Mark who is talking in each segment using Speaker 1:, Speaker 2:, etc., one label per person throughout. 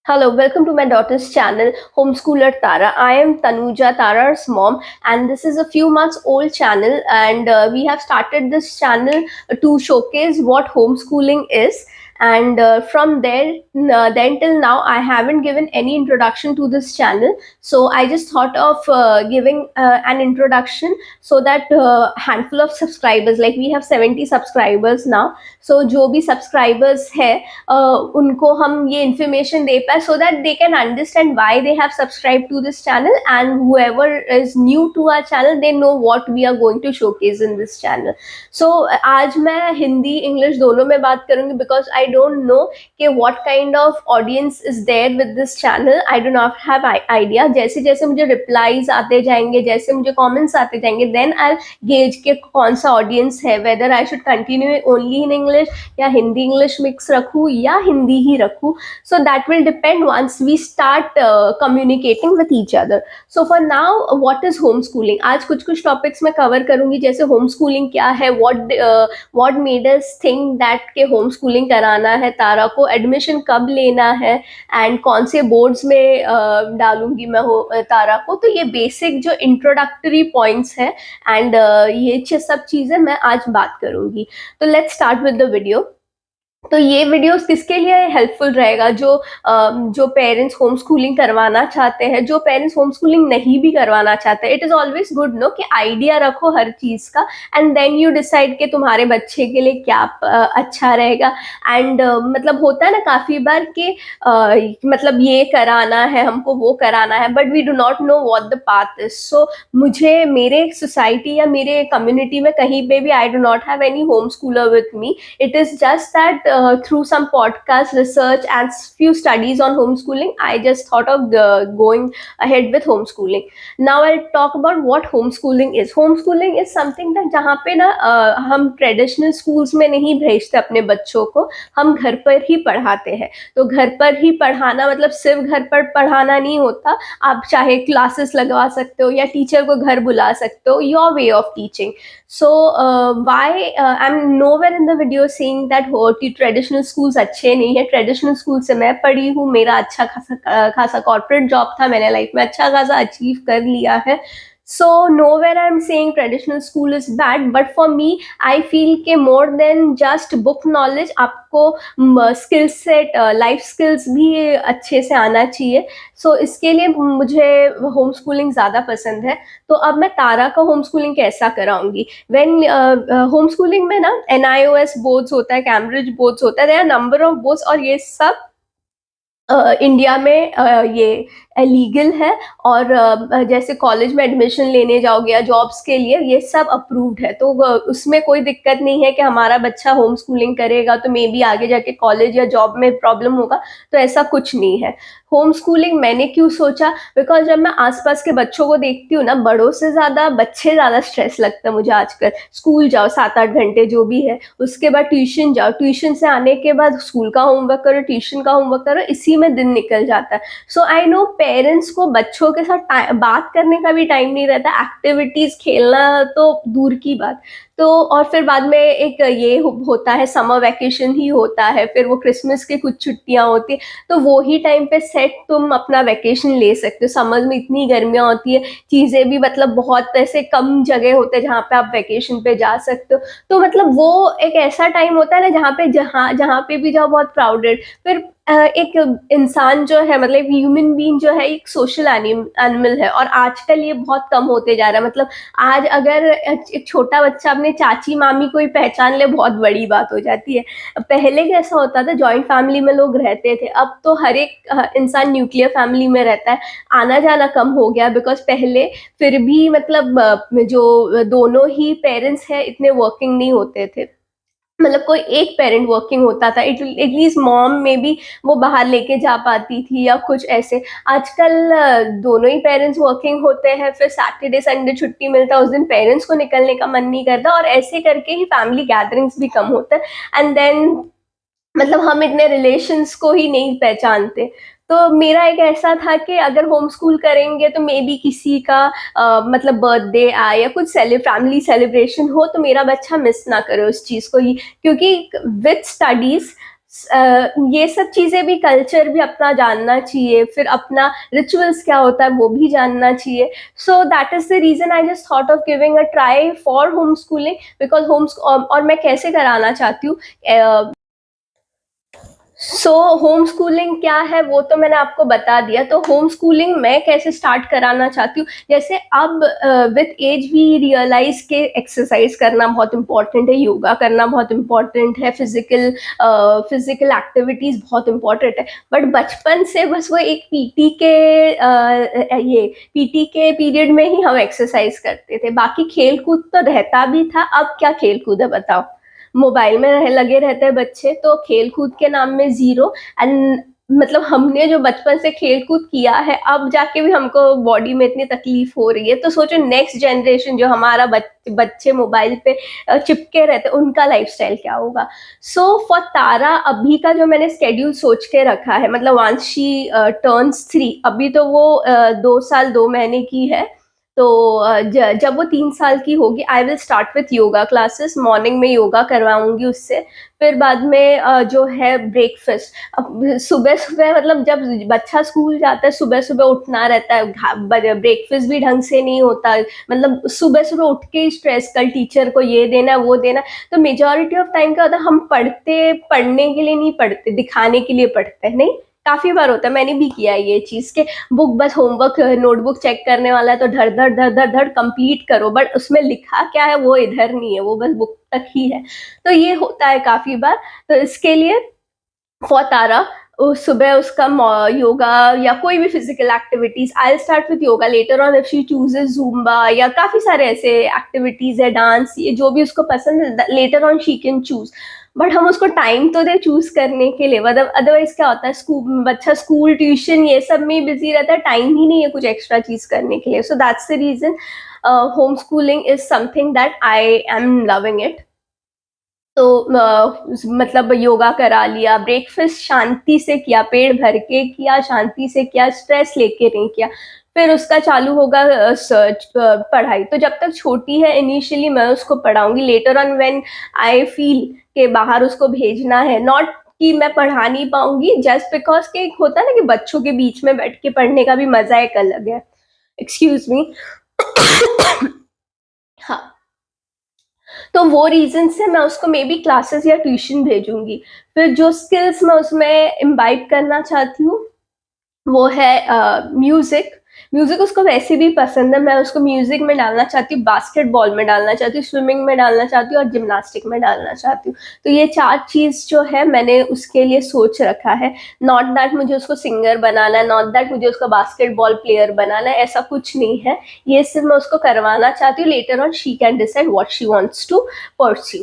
Speaker 1: Hello, welcome to my daughter's channel, Homeschooler Tara. I am Tanuja, Tara's mom, and this is a few months old channel. And we have started this channel to showcase what homeschooling is. And from there, then till now, I haven't given any introduction to this channel. So I just thought of giving an introduction so that handful of subscribers, like we have 70 subscribers now. So जो भी subscribers है उनको हम ये information दे पाए so that they can understand why they have subscribed to this channel, and whoever is new to our channel they know what we are going to showcase in this channel. So आज मैं Hindi English दोनों में बात करूंगी because I don't know कि what kind of audience is there with this channel. I do not have idea. जैसे जैसे मुझे replies आते जाएंगे, जैसे मुझे comments आते जाएंगे, then I'll gauge कि कौन सा audience है, whether I should continue only in English या हिंदी इंग्लिश मिक्स रखूँ या हिंदी ही रखूँ. So that will depend once we start communicating with each other. So for now, what is homeschooling? आज कुछ कुछ टॉपिक्स मैं कवर करूंगी, जैसे होमस्कूलिंग क्या है, what made us think that के होमस्कूलिंग कराना है तारा को, एडमिशन कब लेना है, एंड कौन से बोर्ड्स में डालूंगी मैं तारा को. तो ये बेसिक जो इंट्रोडक्टरी पॉइंट्स है, एंड ये सब चीजें मैं आज बात करूंगी. तो let's start with the video. तो ये वीडियोस किसके लिए हेल्पफुल रहेगा? जो पेरेंट्स होम स्कूलिंग करवाना चाहते हैं, जो पेरेंट्स होम स्कूलिंग नहीं भी करवाना चाहते. It is always good know कि आइडिया रखो हर चीज का, एंड देन यू डिसाइड कि तुम्हारे बच्चे के लिए क्या अच्छा रहेगा. एंड मतलब होता है ना काफी बार कि मतलब ये कराना है हमको, वो कराना है, but we do not know what the path is. So मुझे मेरे सोसाइटी या मेरे कम्युनिटी में कहीं पे भी I do not have any home Schuler with me. It is just that through some podcast research and few studies on homeschooling, I just thought of going ahead with homeschooling. Now I'll talk about what homeschooling is. Homeschooling is something that जहाँ पे ना हम traditional schools में नहीं भेजते अपने बच्चों को, हम घर पर ही पढ़ाते हैं. तो घर पर ही पढ़ाना मतलब सिर्फ घर पर पढ़ाना नहीं होता. आप चाहे क्लासेस लगवा सकते हो या टीचर को घर बुला सकते हो, your way of teaching. So why I'm nowhere in the video saying that traditional schools अच्छे नहीं है. ट्रेडिशनल स्कूल से मैं पढ़ी हूँ, मेरा अच्छा खासा कॉर्पोरेट जॉब था, मैंने लाइफ में अच्छा खासा अचीव कर लिया है. So nowhere I'm saying traditional school is bad, but for me I feel कि more than just book knowledge आपको skill set, life skills भी अच्छे से आना चाहिए. So इसके लिए मुझे होम स्कूलिंग ज़्यादा पसंद है. तो अब मैं तारा का होम स्कूलिंग कैसा कराऊंगी. वेन होम स्कूलिंग में ना NIOS बोर्ड्स होता है, कैम्ब्रिज बोर्ड्स होता है, there are number of boards, और ये सब इंडिया में ये लीगल है. और जैसे कॉलेज में एडमिशन लेने जाओगे या जॉब्स के लिए, ये सब अप्रूव्ड है. तो उसमें कोई दिक्कत नहीं है कि हमारा बच्चा होम स्कूलिंग करेगा तो मे बी आगे जाके कॉलेज या जॉब में प्रॉब्लम होगा. तो ऐसा कुछ नहीं है. होम स्कूलिंग मैंने क्यों सोचा, बिकॉज जब मैं आसपास के बच्चों को देखती हूँ ना, बड़ों से ज़्यादा बच्चे ज़्यादा स्ट्रेस लगता है मुझे आजकल. स्कूल जाओ 7-8 घंटे जो भी है, उसके बाद ट्यूशन जाओ, ट्यूशन से आने के बाद स्कूल का होमवर्क करो, ट्यूशन का होमवर्क करो, इसी में दिन निकल जाता है. सो आई नो पेरेंट्स को बच्चों के साथ बात करने का भी टाइम नहीं रहता, एक्टिविटीज खेलना तो दूर की बात. तो और फिर बाद में एक ये होता है, समर वैकेशन ही होता है, फिर वो क्रिसमस की कुछ छुट्टियां होती है. तो वो ही टाइम पे सेट तुम अपना वैकेशन ले सकते हो. समर में इतनी गर्मियां होती है, चीजें भी मतलब बहुत ऐसे कम जगह होते हैं जहाँ पे आप वैकेशन पे जा सकते हो. तो मतलब वो एक ऐसा टाइम होता है ना जहाँ पे भी जाओ बहुत क्राउडेड. फिर एक इंसान जो है, मतलब ह्यूमन बीइंग जो है, एक सोशल एनिमल है, और आजकल ये बहुत कम होते जा रहा है. मतलब आज अगर एक छोटा बच्चा अपने चाची मामी को ही पहचान ले, बहुत बड़ी बात हो जाती है. पहले कैसा होता था, जॉइंट फैमिली में लोग रहते थे. अब तो हर एक इंसान न्यूक्लियर फैमिली में रहता है. आना जाना कम हो गया, बिकॉज पहले फिर भी मतलब जो दोनों ही पेरेंट्स हैं इतने वर्किंग नहीं होते थे. मतलब कोई एक पेरेंट वर्किंग होता था, एटलीस्ट मॉम में भी वो बाहर लेके जा पाती थी या कुछ ऐसे. आजकल दोनों ही पेरेंट्स वर्किंग होते हैं, फिर सैटरडे संडे छुट्टी मिलता है, उस दिन पेरेंट्स को निकलने का मन नहीं करता, और ऐसे करके ही फैमिली गैदरिंग्स भी कम होता है. एंड देन मतलब हम इतने रिलेशंस को ही नहीं पहचानते. तो मेरा एक ऐसा था कि अगर होम स्कूल करेंगे तो मे बी किसी का मतलब बर्थडे आए या कुछ फैमिली सेलिब्रेशन हो, तो मेरा बच्चा मिस ना करे उस चीज़ को ही. क्योंकि विथ स्टडीज ये सब चीज़ें भी, कल्चर भी अपना जानना चाहिए, फिर अपना रिचुअल्स क्या होता है वो भी जानना चाहिए। So that is the reason I just thought of giving a try for home schooling, because और मैं कैसे कराना चाहती हूँ। सो होम स्कूलिंग क्या है वो तो मैंने आपको बता दिया। तो होम स्कूलिंग मैं कैसे स्टार्ट कराना चाहती हूँ, जैसे अब विथ एज वी रियलाइज के एक्सरसाइज करना बहुत इंपॉर्टेंट है, योगा करना बहुत इंपॉर्टेंट है, फिजिकल एक्टिविटीज बहुत इंपॉर्टेंट है। बट बचपन से बस वो एक ये पीटी के पीरियड में ही हम एक्सरसाइज करते थे, बाकी खेल कूद तो रहता भी था। अब क्या खेल कूद है बताओ, मोबाइल में लगे रहते हैं बच्चे, तो खेल कूद के नाम में जीरो। एंड मतलब हमने जो बचपन से खेल कूद किया है, अब जाके भी हमको बॉडी में इतनी तकलीफ हो रही है, तो सोचो नेक्स्ट जनरेशन जो हमारा बच्चे मोबाइल पे चिपके रहते उनका लाइफस्टाइल क्या होगा। सो फॉर तारा अभी का जो मैंने स्केड्यूल सोच के रखा है, मतलब वंस शी टर्न्स 3, अभी तो वो 2 साल 2 महीने की है। तो जब वो 3 साल की होगी, I will start with yoga classes, morning में योगा करवाऊंगी उससे। फिर बाद में जो है ब्रेकफास्ट, अब सुबह सुबह मतलब जब बच्चा स्कूल जाता है सुबह सुबह उठना रहता है, ब्रेकफास्ट भी ढंग से नहीं होता, मतलब सुबह सुबह उठ के ही स्ट्रेस, कल टीचर को ये देना वो देना। तो मेजोरिटी ऑफ टाइम क्या होता है, हम पढ़ने के लिए नहीं पढ़ते, दिखाने के लिए पढ़ते हैं। नहीं, काफी बार होता है, मैंने भी किया है ये चीज के बुक, बस होमवर्क नोटबुक चेक करने वाला है तो धड़ धड़ धड़ धड़ धड़ कंप्लीट करो, बट उसमें लिखा क्या है वो इधर नहीं है, वो बस बुक तक ही है। तो ये होता है काफी बार। तो इसके लिए फॉर तारा सुबह उसका योगा या कोई भी physical activities, I start with yoga, later on if she chooses Zumba या काफी सारे ऐसे एक्टिविटीज है, डांस, ये जो भी उसको पसंद है, letter on she can choose. But हम उसको टाइम तो दे चूज करने के लिए, मतलब अदरवाइज क्या होता है, बच्चा स्कूल ट्यूशन ये सब में बिजी रहता है, टाइम ही नहीं है कुछ एक्स्ट्रा चीज करने के लिए। So that's the reason home schooling is something that I am loving it. तो मतलब योगा करा लिया, ब्रेकफास्ट शांति से किया, पेट भर के किया, शांति से किया, स्ट्रेस लेके नहीं किया। फिर उसका चालू होगा पढ़ाई। तो जब तक छोटी है इनिशियली मैं उसको पढ़ाऊंगी, later on when I feel के बाहर उसको भेजना है, नॉट कि मैं पढ़ा नहीं पाऊंगी जस्ट बिकॉज के, एक होता है ना कि बच्चों के बीच में बैठ के पढ़ने का भी मजा एक अलग है। Excuse me. हाँ, तो वो रीजन से मैं उसको मे बी क्लासेस या ट्यूशन भेजूंगी। फिर जो स्किल्स मैं उसमें इम्बाइब करना चाहती हूँ वो है म्यूजिक। म्यूजिक उसको वैसे भी पसंद है, मैं उसको म्यूजिक में डालना चाहती हूँ, बास्केटबॉल में डालना चाहती हूँ, स्विमिंग में डालना चाहती हूँ और जिम्नास्टिक में डालना चाहती हूँ। तो ये 4 चीज जो है मैंने उसके लिए सोच रखा है। नॉट दैट मुझे उसको सिंगर बनाना है, नॉट दैट मुझे उसको बास्केटबॉल प्लेयर बनाना है, ऐसा कुछ नहीं है। ये सिर्फ मैं उसको करवाना चाहती हूँ, later on she can decide what she wants to pursue.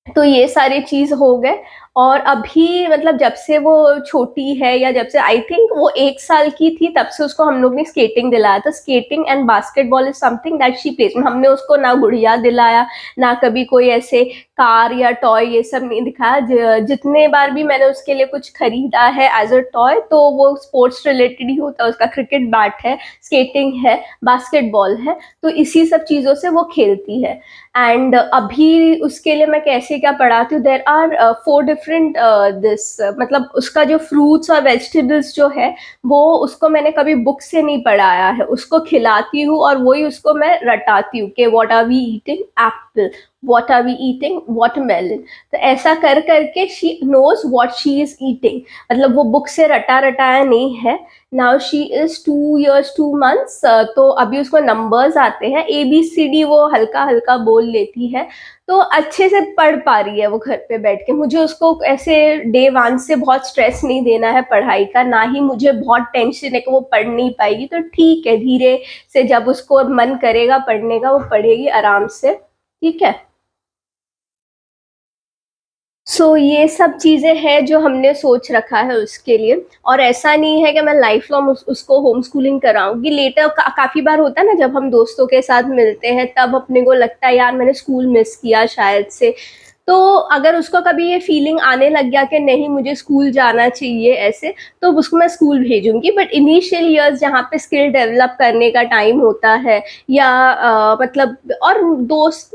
Speaker 1: तो ये सारे चीज हो गए। और अभी मतलब जब से वो छोटी है, या जब से आई थिंक वो 1 साल की थी, तब से उसको हम लोग ने स्केटिंग दिलाया था। Skating and basketball is something that she plays. हमने उसको ना गुड़िया दिलाया, ना कभी कोई ऐसे कार या टॉय, ये सब नहीं दिखाया। जितने बार भी मैंने उसके लिए कुछ खरीदा है एज अ टॉय, तो वो स्पोर्ट्स रिलेटेड ही होता है। उसका क्रिकेट बैट है, स्केटिंग है, बास्केटबॉल है, तो इसी सब चीजों से वो खेलती है। एंड अभी उसके लिए मैं कैसे क्या पढ़ाती हूँ, देर आर 4 डिफरेंट दिस, मतलब उसका जो फ्रूट्स और वेजिटेबल्स जो है वो उसको मैंने कभी बुक से नहीं पढ़ाया है, उसको खिलाती हूँ और वही उसको मैं रटाती हूँ कि what are we eating, apple, what are we eating, watermelon. तो ऐसा कर करके she knows what she is eating, मतलब वो बुक से रटा रटाया नहीं है। Now she is 2 years 2 months, तो अभी उसको नंबर्स आते हैं, ABCD वो हल्का हल्का बोल लेती है। तो अच्छे से पढ़ पा रही है वो घर पे बैठ के। मुझे उसको ऐसे डे 1 से बहुत स्ट्रेस नहीं देना है पढ़ाई का, ना ही मुझे बहुत टेंशन है कि वो पढ़ नहीं पाएगी। तो ठीक है, धीरे से जब उसको मन करेगा पढ़ने का वो पढ़ेगी आराम से। ठीक है। ये सब चीजें हैं जो हमने सोच रखा है उसके लिए। और ऐसा नहीं है कि मैं लाइफ लॉन्ग उसको होम स्कूलिंग कराऊंगी। लेटर काफी बार होता है ना, जब हम दोस्तों के साथ मिलते हैं तब अपने को लगता है यार मैंने स्कूल मिस किया शायद से। तो अगर उसको कभी ये फीलिंग आने लग गया कि नहीं मुझे स्कूल जाना चाहिए ऐसे, तो उसको मैं स्कूल भेजूँगी। बट इनिशियल ईयर्स जहाँ पे स्किल डेवलप करने का टाइम होता है, या मतलब, और दोस्त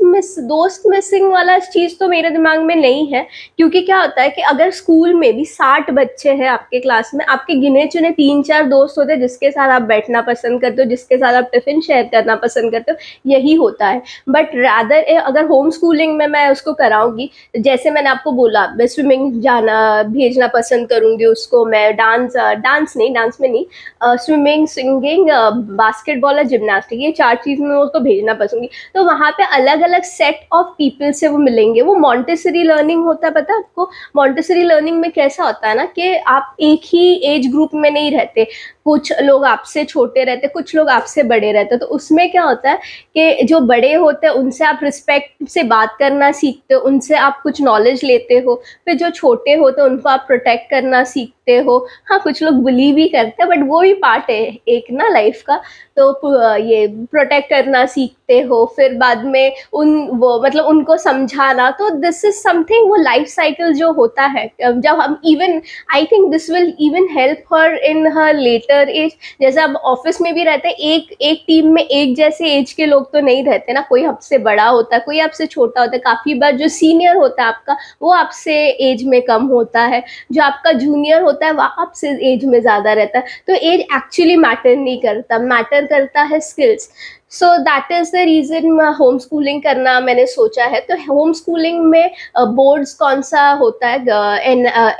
Speaker 1: मिसिंग वाला चीज़ तो मेरे दिमाग में नहीं है, क्योंकि क्या होता है कि अगर स्कूल में भी 60 बच्चे हैं आपके क्लास में, आपके गिने-चुने 3-4 दोस्त होते हैं जिसके साथ आप बैठना पसंद करते हो, जिसके साथ आप टिफ़िन शेयर करना पसंद करते हो, यही होता है। बट रादर अगर होम स्कूलिंग में मैं उसको कराऊँगी, जैसे मैंने आपको बोला, मैं स्विमिंग जाना भेजना पसंद करूँगी उसको, मैं डांस में नहीं, स्विमिंग, सिंगिंग, बास्केटबॉल और जिम्नास्टिक, ये 4 चीज़ में उसको भेजना पसंद। तो वहाँ पे अलग-अलग सेट ऑफ पीपल से वो मिलेंगे। वो मॉन्टेसरी लर्निंग होता है, पता है आपको? मॉन्टेसरी लर्निंग में कैसा होता है ना कि आप एक ही एज ग्रुप में नहीं रहते। कुछ लोग आपसे छोटे रहते, कुछ लोग आपसे बड़े रहते। तो उसमें क्या होता है कि जो बड़े होते हैं उनसे आप रिस्पेक्ट से बात करना सीखते हो, उनसे आप कुछ नॉलेज लेते हो। फिर जो छोटे होते हैं उनको आप प्रोटेक्ट करना सीखते हो। हाँ, कुछ लोग बुली भी करते हैं, बट वो भी पार्ट है एक ना लाइफ का। तो ये प्रोटेक्ट करना सीखते हो, फिर बाद में वो मतलब उनको समझाना। तो दिस इज समथिंग, वो लाइफ साइकिल जो होता है, जब हम even, I think this will even help her in her later age. जैसे अब ऑफिस में भी रहते हैं, एक एक टीम में एक जैसे एज के लोग तो नहीं रहते ना, कोई आपसे बड़ा होता है, कोई आपसे छोटा होता है। काफी बार जो सीनियर होता है आपका, वो आपसे एज में कम होता है, जो आपका जूनियर होता है वह आपसे एज में ज्यादा रहता है। तो एज एक्चुअली मैटर नहीं करता, मैटर करता है skills. So that is the reason home schooling करना मैंने सोचा है। तो होम स्कूलिंग में बोर्ड्स कौन सा होता है,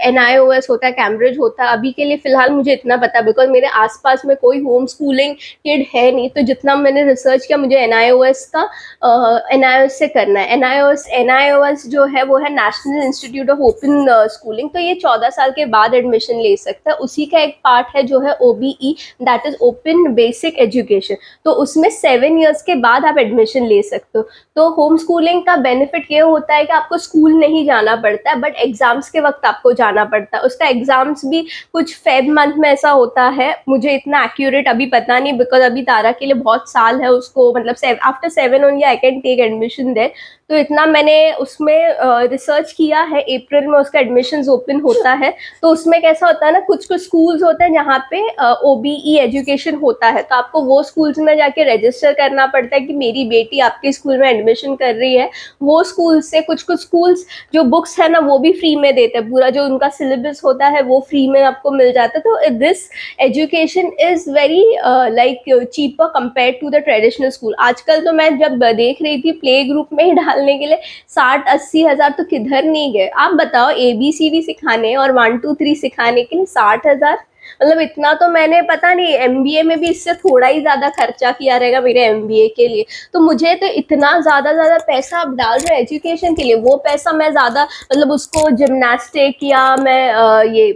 Speaker 1: NIOS होता है, कैम्ब्रिज होता है। अभी के लिए फिलहाल मुझे इतना पता, बिकॉज मेरे आसपास में कोई होम स्कूलिंग किड है नहीं। तो जितना मैंने रिसर्च किया, मुझे NIOS से करना है। NIOS जो है वो है national institute of open schooling. तो ये 14 साल के बाद एडमिशन ले सकता है। उसी का एक पार्ट है जो है OBE, that is open basic education. तो उसमें 7 ईयर्स के बाद आप एडमिशन ले सकते हो। तो होम स्कूलिंग का बेनिफिट ये होता है कि आपको स्कूल नहीं जाना पड़ता है, बट एग्जाम्स के वक्त आपको जाना पड़ता है। उसका एग्जाम्स भी कुछ फेब मंथ में ऐसा होता है, मुझे इतना एक्यूरेट अभी पता नहीं, बिकॉज अभी तारा के लिए बहुत साल है उसको, मतलब after 7 only I can take admission there. तो इतना मैंने उसमें रिसर्च किया है। अप्रैल में उसका एडमिशन्स ओपन होता है। तो उसमें कैसा होता है ना, कुछ कुछ स्कूल्स होते हैं जहाँ पे OBE एजुकेशन होता है, तो आपको वो स्कूल्स में जाके रजिस्टर करना पड़ता है कि मेरी बेटी आपके स्कूल में एडमिशन कर रही है। वो स्कूल से कुछ कुछ स्कूल्स जो बुक्स है ना वो भी फ्री में देते हैं, पूरा जो उनका सिलेबस होता है वो फ्री में आपको मिल जाता है। तो this education is very like cheaper compare to the traditional school. आजकल तो मैं जब देख रही थी प्ले ग्रुप में ही डालने के लिए 60-80 हजार तो किधर नहीं गए। आप बताओ, ABCD सिखाने और 1 2 3 सिखाने के लिए 60 हजार, मतलब इतना तो मैंने पता नहीं MBA में भी इससे थोड़ा ही ज्यादा खर्चा किया रहेगा मेरे MBA के लिए। तो मुझे तो इतना ज्यादा ज्यादा पैसा आप डाल रहे हैं एजुकेशन के लिए, वो पैसा मैं ज्यादा मतलब उसको जिम्नास्टिक या मैं ये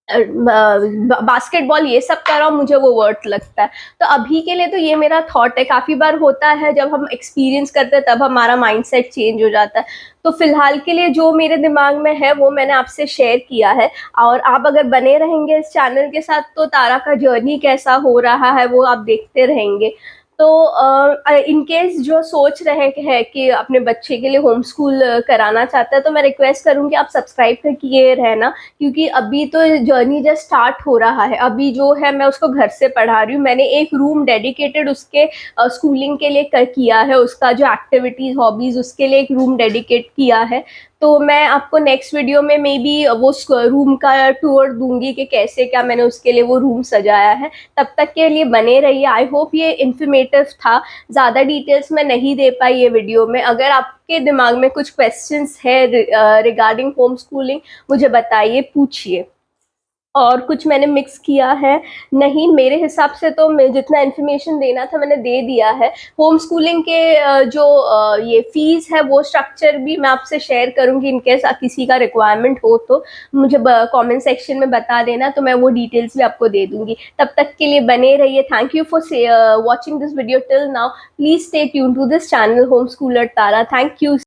Speaker 1: बास्केटबॉल ये सब कर रहा हूँ, मुझे वो वर्थ लगता है। तो अभी के लिए तो ये मेरा थॉट है। काफी बार होता है जब हम एक्सपीरियंस करते हैं तब हमारा माइंडसेट चेंज हो जाता है। तो फिलहाल के लिए जो मेरे दिमाग में है वो मैंने आपसे शेयर किया है। और आप अगर बने रहेंगे इस चैनल के साथ तो तारा का जर्नी कैसा हो रहा है वो आप देखते रहेंगे। तो इन केस जो सोच रहे हैं कि अपने बच्चे के लिए होम स्कूल कराना चाहता है, तो मैं रिक्वेस्ट करूंगी आप सब्सक्राइब किए रहना, क्योंकि अभी तो जर्नी जस्ट स्टार्ट हो रहा है। अभी जो है मैं उसको घर से पढ़ा रही हूँ। मैंने एक रूम डेडिकेटेड उसके स्कूलिंग के लिए किया है, उसका जो एक्टिविटीज हॉबीज उसके लिए एक रूम डेडिकेट किया है। तो मैं आपको नेक्स्ट वीडियो में मे बी वो रूम का टूर दूंगी कि कैसे क्या मैंने उसके लिए वो रूम सजाया है। तब तक के लिए बने रहिए। आई होप ये इन्फॉर्मेटिव था। ज़्यादा डिटेल्स मैं नहीं दे पाई ये वीडियो में। अगर आपके दिमाग में कुछ क्वेश्चंस है रिगार्डिंग होम स्कूलिंग, मुझे बताइए, पूछिए। और कुछ मैंने मिक्स किया है नहीं, मेरे हिसाब से तो मैं जितना इन्फॉर्मेशन देना था मैंने दे दिया है। होम स्कूलिंग के जो ये फीस है वो स्ट्रक्चर भी मैं आपसे शेयर करूंगी। इनकेस किसी का रिक्वायरमेंट हो तो मुझे कमेंट सेक्शन में बता देना, तो मैं वो डिटेल्स भी आपको दे दूंगी। तब तक के लिए बने रहिए। Thank you for watching this video till now. Please stay tune to this channel home schooler Tara. Thank you.